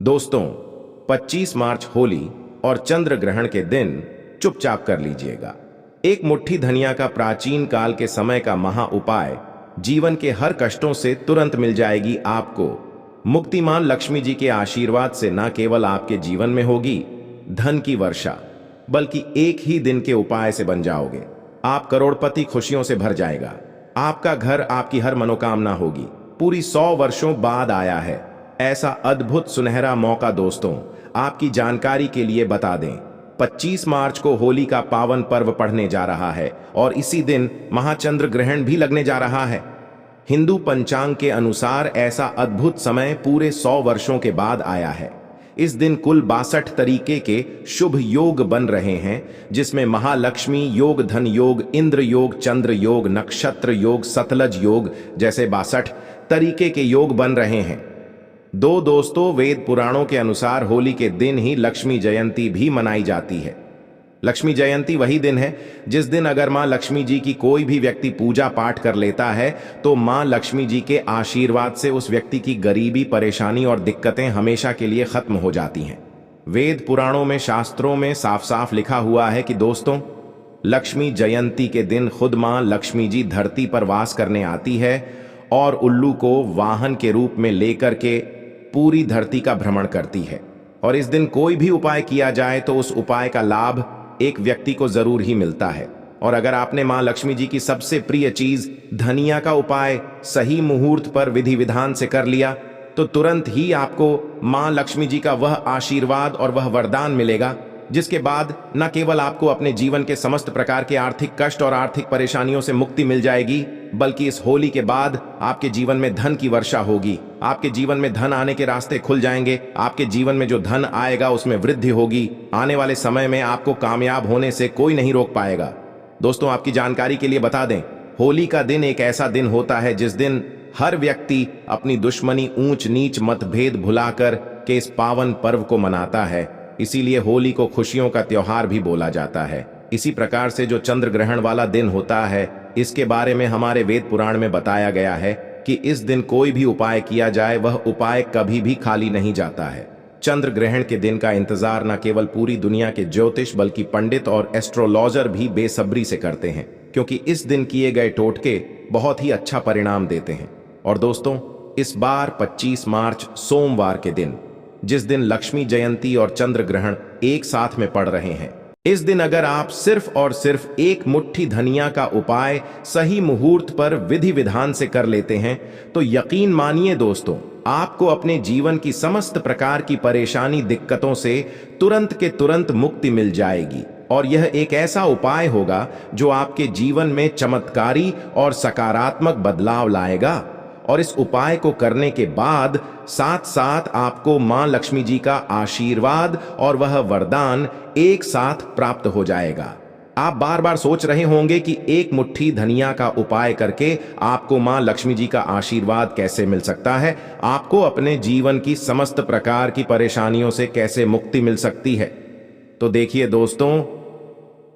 दोस्तों, 25 मार्च होली और चंद्र ग्रहण के दिन चुपचाप कर लीजिएगा। एक मुट्ठी धनिया का प्राचीन काल के समय का महा उपाय जीवन के हर कष्टों से तुरंत मिल जाएगी आपको। मुक्तिमान लक्ष्मी जी के आशीर्वाद से न केवल आपके जीवन में होगी धन की वर्षा, बल्कि एक ही दिन के उपाय से बन जाओगे। आप करोड़पति, खुशियों से भर जाएगा। आपका घर, आपकी हर मनोकामना होगी। पूरी 100 वर्षों बाद आया है ऐसा अद्भुत सुनहरा मौका। दोस्तों, आपकी जानकारी के लिए बता दें, 25 मार्च को होली का पावन पर्व पढ़ने जा रहा है और इसी दिन महाचंद्र ग्रहण भी लगने जा रहा है। हिंदू पंचांग के अनुसार ऐसा अद्भुत समय पूरे 100 वर्षों के बाद आया है। इस दिन कुल 62 तरीके के शुभ योग बन रहे हैं, जिसमें महालक्ष्मी योग, धन योग, इंद्र योग, चंद्र योग, नक्षत्र योग, सतलज योग जैसे 62 तरीके के योग बन रहे हैं। दोस्तों, वेद पुराणों के अनुसार होली के दिन ही लक्ष्मी जयंती भी मनाई जाती है। लक्ष्मी जयंती वही दिन है जिस दिन अगर मां लक्ष्मी जी की कोई भी व्यक्ति पूजा पाठ कर लेता है तो मां लक्ष्मी जी के आशीर्वाद से उस व्यक्ति की गरीबी, परेशानी और दिक्कतें हमेशा के लिए खत्म हो जाती हैं। वेद पुराणों में, शास्त्रों में साफ साफ लिखा हुआ है कि दोस्तों, लक्ष्मी जयंती के दिन खुद मां लक्ष्मी जी धरती पर वास करने आती है और उल्लू को वाहन के रूप में लेकर के पूरी धरती का भ्रमण करती है। और इस दिन कोई भी उपाय किया जाए तो उस उपाय का लाभ एक व्यक्ति को जरूर ही मिलता है। और अगर आपने मां लक्ष्मी जी की सबसे प्रिय चीज धनिया का उपाय सही मुहूर्त पर विधि विधान से कर लिया तो तुरंत ही आपको मां लक्ष्मी जी का वह आशीर्वाद और वह वरदान मिलेगा, जिसके बाद न केवल आपको अपने जीवन के समस्त प्रकार के आर्थिक कष्ट और आर्थिक परेशानियों से मुक्ति मिल जाएगी, बल्कि इस होली के बाद आपके जीवन में धन की वर्षा होगी। आपके जीवन में धन आने के रास्ते खुल जाएंगे। आपके जीवन में जो धन आएगा उसमें वृद्धि होगी। आने वाले समय में आपको कामयाब होने से कोई नहीं रोक पाएगा। दोस्तों, आपकी जानकारी के लिए बता दें, होली का दिन एक ऐसा दिन होता है जिस दिन हर व्यक्ति अपनी दुश्मनी, ऊंच नीच, मतभेद भुलाकर के इस पावन पर्व को मनाता है। इसीलिए होली को खुशियों का त्योहार भी बोला जाता है। इसी प्रकार से जो चंद्र ग्रहण वाला दिन होता है, इसके बारे में हमारे वेद पुराण में बताया गया है कि इस दिन कोई भी उपाय किया जाए वह उपाय कभी भी खाली नहीं जाता है। चंद्र ग्रहण के दिन का इंतजार न केवल पूरी दुनिया के ज्योतिष बल्कि पंडित और एस्ट्रोलॉजर भी बेसब्री से करते हैं, क्योंकि इस दिन किए गए टोटके बहुत ही अच्छा परिणाम देते हैं। और दोस्तों, इस बार 25 मार्च सोमवार के दिन, जिस दिन लक्ष्मी जयंती और चंद्र ग्रहण एक साथ में पड़ रहे हैं, इस दिन अगर आप सिर्फ और सिर्फ एक मुट्ठी धनिया का उपाय सही मुहूर्त पर विधि विधान से कर लेते हैं तो यकीन मानिए दोस्तों, आपको अपने जीवन की समस्त प्रकार की परेशानी, दिक्कतों से तुरंत के तुरंत मुक्ति मिल जाएगी। और यह एक ऐसा उपाय होगा जो आपके जीवन में चमत्कारी और सकारात्मक बदलाव लाएगा। और इस उपाय को करने के बाद साथ साथ आपको मां लक्ष्मी जी का आशीर्वाद और वह वरदान एक साथ प्राप्त हो जाएगा। आप बार बार सोच रहे होंगे कि एक मुट्ठी धनिया का उपाय करके आपको मां लक्ष्मी जी का आशीर्वाद कैसे मिल सकता है, आपको अपने जीवन की समस्त प्रकार की परेशानियों से कैसे मुक्ति मिल सकती है। तो देखिए दोस्तों,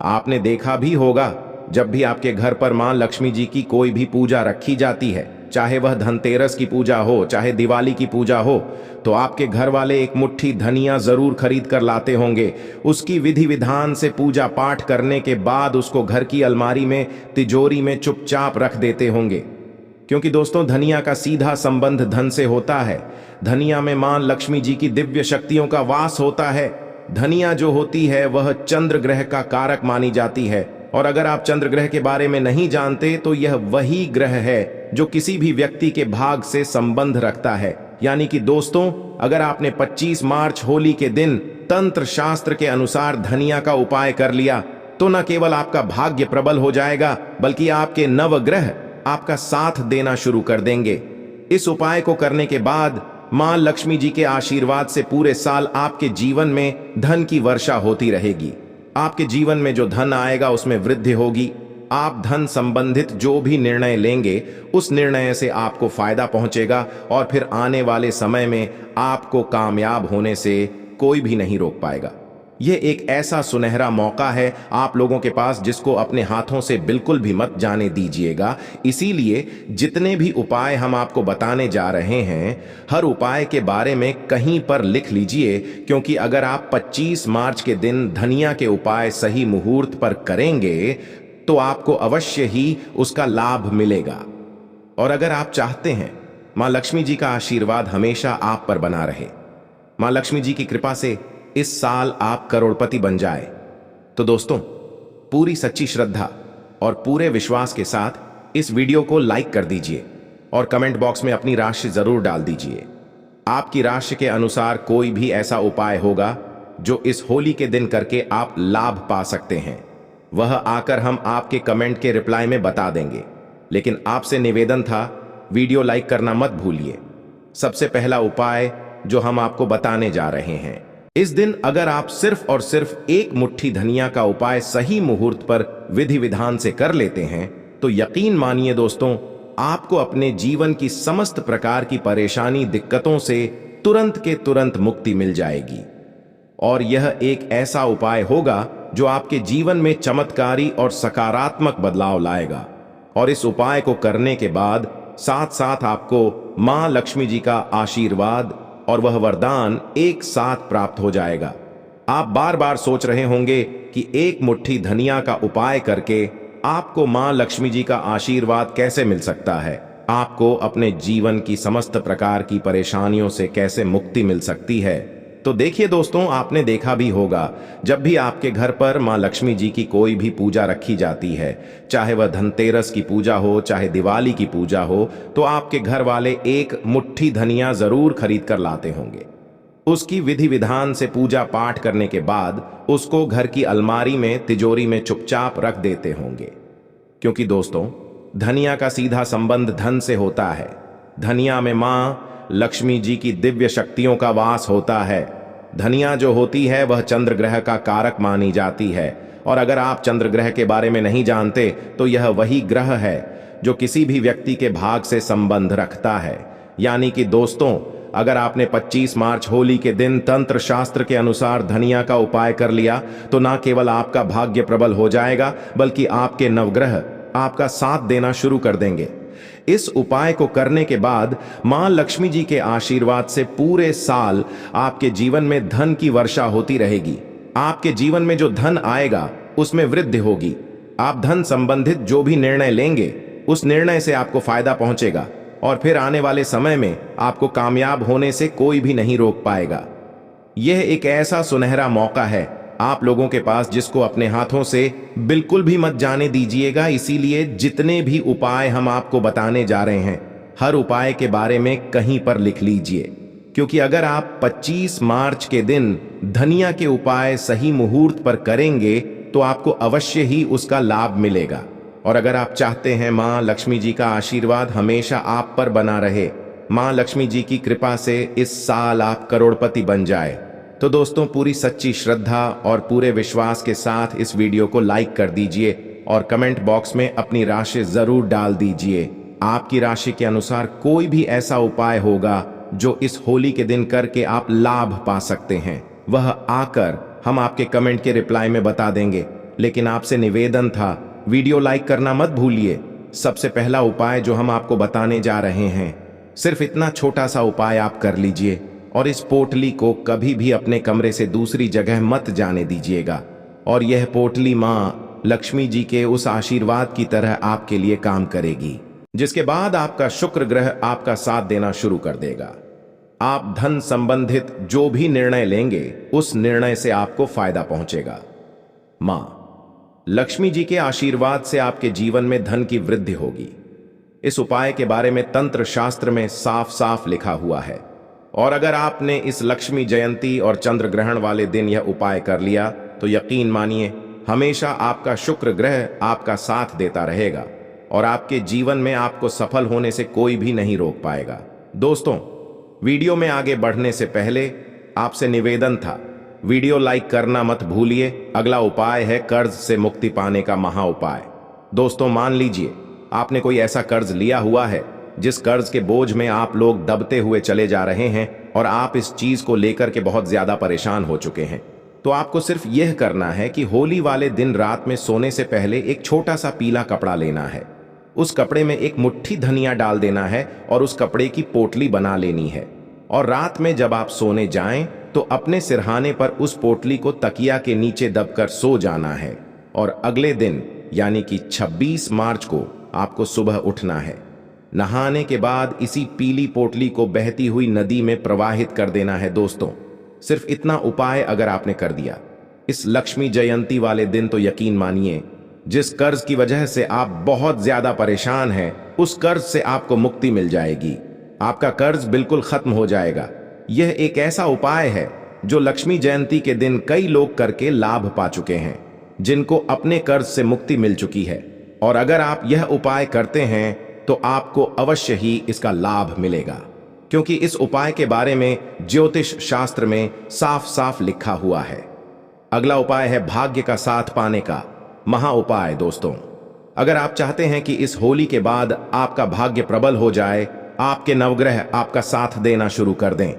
आपने देखा भी होगा, जब भी आपके घर पर मां लक्ष्मी जी की कोई भी पूजा रखी जाती है, चाहे वह धनतेरस की पूजा हो, चाहे दिवाली की पूजा हो, तो आपके घर वाले एक मुट्ठी धनिया जरूर खरीद कर लाते होंगे। उसकी विधि विधान से पूजा पाठ करने के बाद उसको घर की अलमारी में, तिजोरी में चुपचाप रख देते होंगे, क्योंकि दोस्तों, धनिया का सीधा संबंध धन से होता है। धनिया में मां लक्ष्मी जी की दिव्य शक्तियों का वास होता है। धनिया जो होती है वह चंद्र ग्रह का कारक मानी जाती है। और अगर आप चंद्र ग्रह के बारे में नहीं जानते तो यह वही ग्रह है जो किसी भी व्यक्ति के भाग से संबंध रखता है। यानी कि दोस्तों, अगर आपने 25 मार्च होली के दिन तंत्र शास्त्र के अनुसार धनिया का उपाय कर लिया तो न केवल आपका भाग्य प्रबल हो जाएगा, बल्कि आपके नवग्रह आपका साथ देना शुरू कर देंगे। इस उपाय को करने के बाद मां लक्ष्मी जी के आशीर्वाद से पूरे साल आपके जीवन में धन की वर्षा होती रहेगी। आपके जीवन में जो धन आएगा उसमें वृद्धि होगी। आप धन संबंधित जो भी निर्णय लेंगे उस निर्णय से आपको फायदा पहुंचेगा और फिर आने वाले समय में आपको कामयाब होने से कोई भी नहीं रोक पाएगा। यह एक ऐसा सुनहरा मौका है आप लोगों के पास जिसको अपने हाथों से बिल्कुल भी मत जाने दीजिएगा। इसीलिए जितने भी उपाय हम आपको बताने जा रहे हैं, हर उपाय के बारे में कहीं पर लिख लीजिए, क्योंकि अगर आप 25 मार्च के दिन धनिया के उपाय सही मुहूर्त पर करेंगे तो आपको अवश्य ही उसका लाभ मिलेगा। और अगर आप चाहते हैं मां लक्ष्मी जी का आशीर्वाद हमेशा आप पर बना रहे, मां लक्ष्मी जी की कृपा से इस साल आप करोड़पति बन जाए, तो दोस्तों पूरी सच्ची श्रद्धा और पूरे विश्वास के साथ इस वीडियो को लाइक कर दीजिए और कमेंट बॉक्स में अपनी राशि जरूर डाल दीजिए। आपकी राशि के अनुसार कोई भी ऐसा उपाय होगा जो इस होली के दिन करके आप लाभ पा सकते हैं, वह आकर हम आपके कमेंट के रिप्लाई में बता देंगे। लेकिन आपसे निवेदन था, वीडियो लाइक करना मत भूलिए। सबसे पहला उपाय जो हम आपको बताने जा रहे हैं, इस दिन अगर आप सिर्फ और सिर्फ एक मुट्ठी धनिया का उपाय सही मुहूर्त पर विधि विधान से कर लेते हैं तो यकीन मानिए दोस्तों, आपको अपने जीवन की समस्त प्रकार की परेशानी दिक्कतों से तुरंत के तुरंत मुक्ति मिल जाएगी। और यह एक ऐसा उपाय होगा जो आपके जीवन में चमत्कारी और सकारात्मक बदलाव लाएगा। और इस उपाय को करने के बाद साथ साथ आपको मां लक्ष्मी जी का आशीर्वाद और वह वरदान एक साथ प्राप्त हो जाएगा। आप बार बार सोच रहे होंगे कि एक मुट्ठी धनिया का उपाय करके आपको मां लक्ष्मी जी का आशीर्वाद कैसे मिल सकता है, आपको अपने जीवन की समस्त प्रकार की परेशानियों से कैसे मुक्ति मिल सकती है। तो देखिए दोस्तों, आपने देखा भी होगा जब भी आपके घर पर मां लक्ष्मी जी की कोई भी पूजा रखी जाती है, चाहे वह धनतेरस की पूजा हो चाहे दिवाली की पूजा हो, तो आपके घर वाले एक मुट्ठी धनिया जरूर खरीद कर लाते होंगे। उसकी विधि विधान से पूजा पाठ करने के बाद उसको घर की अलमारी में तिजोरी में चुपचाप रख देते होंगे, क्योंकि दोस्तों धनिया का सीधा संबंध धन से होता है। धनिया में मां लक्ष्मी जी की दिव्य शक्तियों का वास होता है। धनिया जो होती है वह चंद्र ग्रह का कारक मानी जाती है, और अगर आप चंद्र ग्रह के बारे में नहीं जानते तो यह वही ग्रह है जो किसी भी व्यक्ति के भाग से संबंध रखता है। यानी कि दोस्तों, अगर आपने 25 मार्च होली के दिन तंत्र शास्त्र के अनुसार धनिया का उपाय कर लिया तो ना केवल आपका भाग्य प्रबल हो जाएगा, बल्कि आपके नवग्रह आपका साथ देना शुरू कर देंगे। इस उपाय को करने के बाद मां लक्ष्मी जी के आशीर्वाद से पूरे साल आपके जीवन में धन की वर्षा होती रहेगी। आपके जीवन में जो धन आएगा उसमें वृद्धि होगी। आप धन संबंधित जो भी निर्णय लेंगे उस निर्णय से आपको फायदा पहुंचेगा, और फिर आने वाले समय में आपको कामयाब होने से कोई भी नहीं रोक पाएगा। यह एक ऐसा सुनहरा मौका है आप लोगों के पास जिसको अपने हाथों से बिल्कुल भी मत जाने दीजिएगा। इसीलिए जितने भी उपाय हम आपको बताने जा रहे हैं, हर उपाय के बारे में कहीं पर लिख लीजिए, क्योंकि अगर आप 25 मार्च के दिन धनिया के उपाय सही मुहूर्त पर करेंगे तो आपको अवश्य ही उसका लाभ मिलेगा। और अगर आप चाहते हैं मां लक्ष्मी जी का आशीर्वाद हमेशा आप पर बना रहे, मां लक्ष्मी जी की कृपा से इस साल आप करोड़पति बन जाए, तो दोस्तों पूरी सच्ची श्रद्धा और पूरे विश्वास के साथ इस वीडियो को लाइक कर दीजिए और कमेंट बॉक्स में अपनी राशि जरूर डाल दीजिए। आपकी राशि के अनुसार कोई भी ऐसा उपाय होगा जो इस होली के दिन करके आप लाभ पा सकते हैं, वह आकर हम आपके कमेंट के रिप्लाई में बता देंगे। लेकिन आपसे निवेदन था, वीडियो लाइक करना मत भूलिए। सबसे पहला उपाय जो हम आपको बताने जा रहे हैं, सिर्फ इतना छोटा सा उपाय आप कर लीजिए और इस पोटली को कभी भी अपने कमरे से दूसरी जगह मत जाने दीजिएगा। और यह पोटली मां लक्ष्मी जी के उस आशीर्वाद की तरह आपके लिए काम करेगी, जिसके बाद आपका शुक्र ग्रह आपका साथ देना शुरू कर देगा। आप धन संबंधित जो भी निर्णय लेंगे उस निर्णय से आपको फायदा पहुंचेगा। मां लक्ष्मी जी के आशीर्वाद से आपके जीवन में धन की वृद्धि होगी। इस उपाय के बारे में तंत्र शास्त्र में साफ साफ लिखा हुआ है। और अगर आपने इस लक्ष्मी जयंती और चंद्र ग्रहण वाले दिन यह उपाय कर लिया तो यकीन मानिए हमेशा आपका शुक्र ग्रह आपका साथ देता रहेगा और आपके जीवन में आपको सफल होने से कोई भी नहीं रोक पाएगा। दोस्तों, वीडियो में आगे बढ़ने से पहले आपसे निवेदन था, वीडियो लाइक करना मत भूलिए। अगला उपाय है कर्ज से मुक्ति पाने का महा उपाय। दोस्तों, मान लीजिए आपने कोई ऐसा कर्ज लिया हुआ है जिस कर्ज के बोझ में आप लोग दबते हुए चले जा रहे हैं और आप इस चीज को लेकर के बहुत ज्यादा परेशान हो चुके हैं। तो आपको सिर्फ यह करना है कि होली वाले दिन रात में सोने से पहले एक छोटा सा पीला कपड़ा लेना है। उस कपड़े में एक मुट्ठी धनिया डाल देना है और उस कपड़े की पोटली बना लेनी है। और रात में जब आप सोने जाएं तो अपने सिरहाने पर उस पोटली को तकिया के नीचे दबकर सो जाना है। और अगले दिन यानी कि 26 मार्च को आपको सुबह उठना है। नहाने के बाद इसी पीली पोटली को बहती हुई नदी में प्रवाहित कर देना है। दोस्तों, सिर्फ इतना उपाय अगर आपने कर दिया इस लक्ष्मी जयंती वाले दिन, तो यकीन मानिए जिस कर्ज की वजह से आप बहुत ज्यादा परेशान हैं, उस कर्ज से आपको मुक्ति मिल जाएगी। आपका कर्ज बिल्कुल खत्म हो जाएगा। यह एक ऐसा उपाय है जो लक्ष्मी जयंती के दिन कई लोग करके लाभ पा चुके हैं, जिनको अपने कर्ज से मुक्ति मिल चुकी है। और अगर आप यह उपाय करते हैं तो आपको अवश्य ही इसका लाभ मिलेगा, क्योंकि इस उपाय के बारे में ज्योतिष शास्त्र में साफ साफ लिखा हुआ है। अगला उपाय है भाग्य का साथ पाने का महा उपाय। दोस्तों, अगर आप चाहते हैं कि इस होली के बाद आपका भाग्य प्रबल हो जाए, आपके नवग्रह आपका साथ देना शुरू कर दें,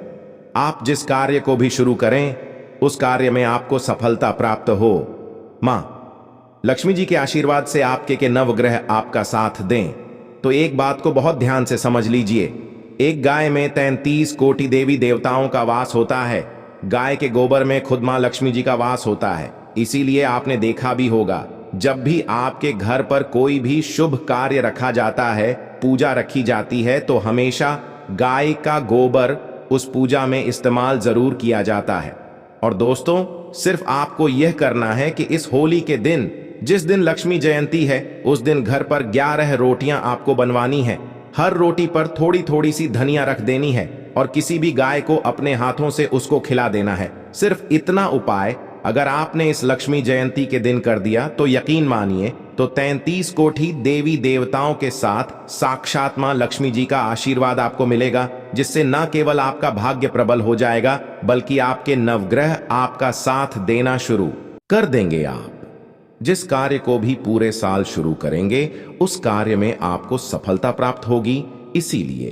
आप जिस कार्य को भी शुरू करें उस कार्य में आपको सफलता प्राप्त हो, मां लक्ष्मी जी के आशीर्वाद से आपके के नवग्रह आपका साथ दें, तो एक बात को बहुत ध्यान से समझ लीजिए। एक गाय में 33 कोटि देवी देवताओं का वास होता है। गाय के गोबर में खुद मां लक्ष्मी जी का वास होता है। इसीलिए आपने देखा भी होगा, जब भी आपके घर पर कोई भी शुभ कार्य रखा जाता है, पूजा रखी जाती है, तो हमेशा गाय का गोबर उस पूजा में इस्तेमाल जरूर किया जाता है। और दोस्तों, सिर्फ आपको यह करना है कि इस होली के दिन, जिस दिन लक्ष्मी जयंती है, उस दिन घर पर 11 रोटियां आपको बनवानी है। हर रोटी पर थोड़ी थोड़ी सी धनिया रख देनी है और किसी भी गाय को अपने हाथों से उसको खिला देना है। सिर्फ इतना उपाय अगर आपने इस लक्ष्मी जयंती के दिन कर दिया तो यकीन मानिए तो 33 कोटि देवी देवताओं के साथ साक्षात मां लक्ष्मी जी का आशीर्वाद आपको मिलेगा, जिससे न केवल आपका भाग्य प्रबल हो जाएगा, बल्कि आपके नवग्रह आपका साथ देना शुरू कर देंगे। आप जिस कार्य को भी पूरे साल शुरू करेंगे उस कार्य में आपको सफलता प्राप्त होगी। इसीलिए